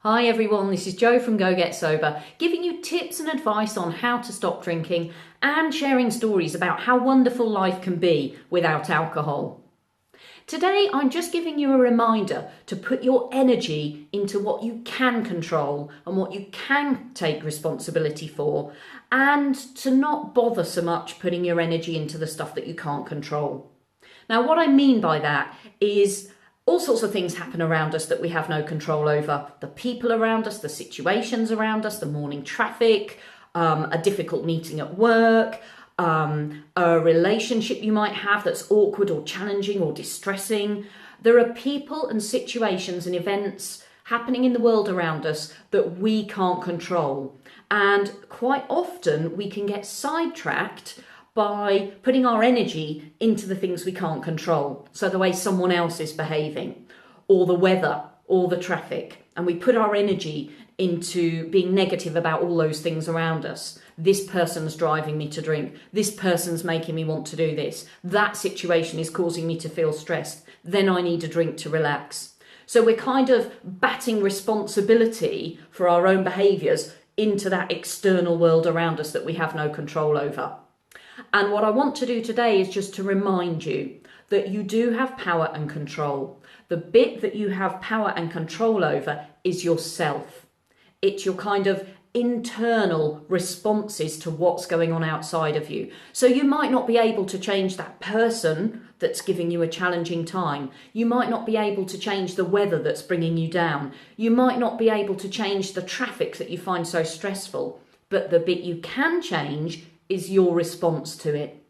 Hi everyone, this is Jo from Go Get Sober, giving you tips and advice on how to stop drinking and sharing stories about how wonderful life can be without alcohol. Today I'm just giving you a reminder to put your energy into what you can control and what you can take responsibility for, and to not bother so much putting your energy into the stuff that you can't control. Now what I mean by that is all sorts of things happen around us that we have no control over. The people around us, the situations around us, the morning traffic, a difficult meeting at work, a relationship you might have that's awkward or challenging or distressing. There are people and situations and events happening in the world around us that we can't control. And quite often we can get sidetracked by putting our energy into the things we can't control. So the way someone else is behaving, or the weather, or the traffic. And we put our energy into being negative about all those things around us. This person's driving me to drink. This person's making me want to do this. That situation is causing me to feel stressed. Then I need a drink to relax. So we're kind of batting responsibility for our own behaviours into that external world around us that we have no control over. And what I want to do today is just to remind you that you do have power and control. The bit that you have power and control over is yourself. It's your kind of internal responses to what's going on outside of you. So you might not be able to change that person that's giving you a challenging time. You might not be able to change the weather that's bringing you down. You might not be able to change the traffic that you find so stressful. But the bit you can change is your response to it.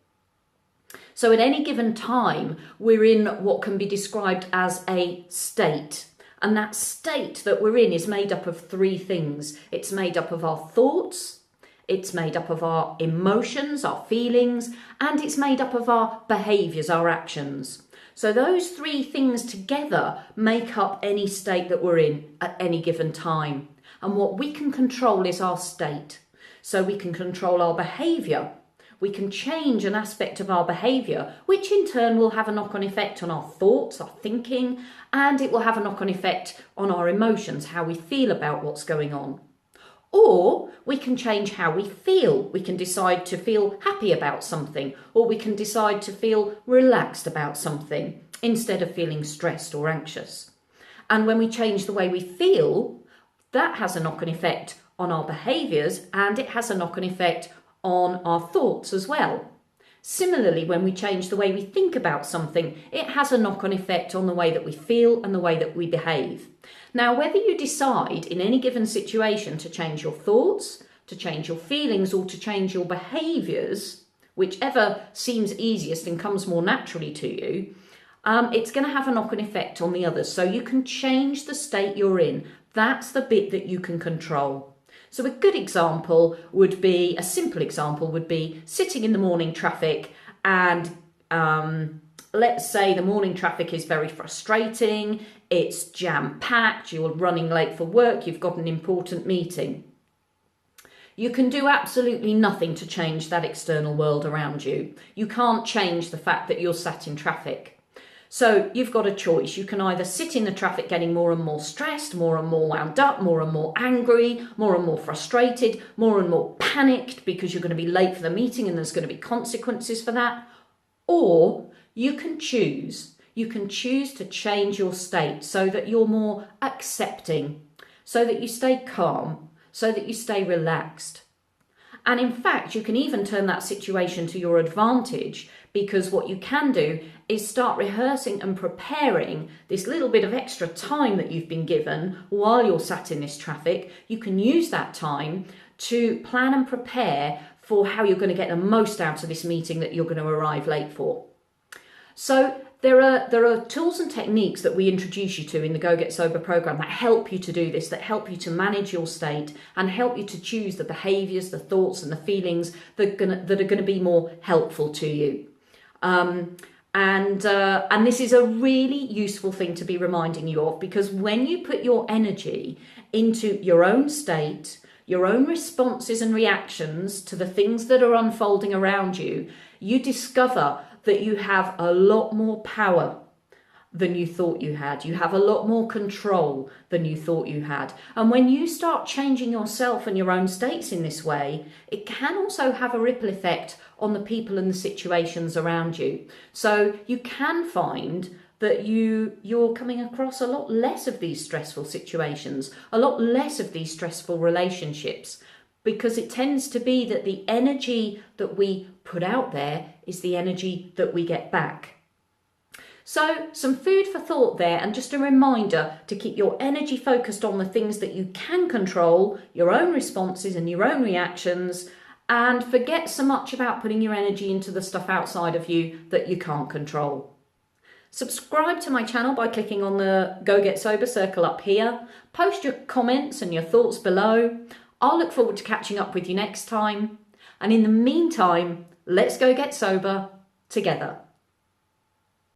So at any given time, we're in what can be described as a state. And that state that we're in is made up of three things. It's made up of our thoughts, it's made up of our emotions, our feelings, and it's made up of our behaviours, our actions. So those three things together make up any state that we're in at any given time. And what we can control is our state. So we can control our behaviour. We can change an aspect of our behaviour, which in turn will have a knock-on effect on our thoughts, our thinking, and it will have a knock-on effect on our emotions, how we feel about what's going on. Or we can change how we feel. We can decide to feel happy about something, or we can decide to feel relaxed about something instead of feeling stressed or anxious. And when we change the way we feel, that has a knock-on effect on our behaviours, and it has a knock-on effect on our thoughts as well. Similarly, when we change the way we think about something, it has a knock-on effect on the way that we feel and the way that we behave. Now, whether you decide in any given situation to change your thoughts, to change your feelings, or to change your behaviours, whichever seems easiest and comes more naturally to you, it's going to have a knock-on effect on the others. So you can change the state you're in. That's the bit that you can control. So a good example would be, a simple example would be sitting in the morning traffic, and let's say the morning traffic is very frustrating, it's jam-packed, you're running late for work, you've got an important meeting. You can do absolutely nothing to change that external world around you. You can't change the fact that you're sat in traffic. So you've got a choice. You can either sit in the traffic getting more and more stressed, more and more wound up, more and more angry, more and more frustrated, more and more panicked because you're going to be late for the meeting and there's going to be consequences for that. Or you can choose. You can choose to change your state so that you're more accepting, so that you stay calm, so that you stay relaxed. And in fact, you can even turn that situation to your advantage, because what you can do is start rehearsing and preparing this little bit of extra time that you've been given while you're sat in this traffic. You can use that time to plan and prepare for how you're going to get the most out of this meeting that you're going to arrive late for. So there are tools and techniques that we introduce you to in the Go Get Sober program that help you to do this, that help you to manage your state and help you to choose the behaviours, the thoughts and the feelings that are going to be more helpful to you. And this is a really useful thing to be reminding you of, because when you put your energy into your own state, your own responses and reactions to the things that are unfolding around you, you discover that you have a lot more power than you thought you had. You have a lot more control than you thought you had. And when you start changing yourself and your own states in this way, it can also have a ripple effect on the people and the situations around you. So you can find that you're coming across a lot less of these stressful situations, a lot less of these stressful relationships, because it tends to be that the energy that we put out there is the energy that we get back. So some food for thought there, and just a reminder to keep your energy focused on the things that you can control, your own responses and your own reactions, and forget so much about putting your energy into the stuff outside of you that you can't control. Subscribe to my channel by clicking on the Go Get Sober circle up here. Post your comments and your thoughts below. I'll look forward to catching up with you next time. And in the meantime, let's go get sober together.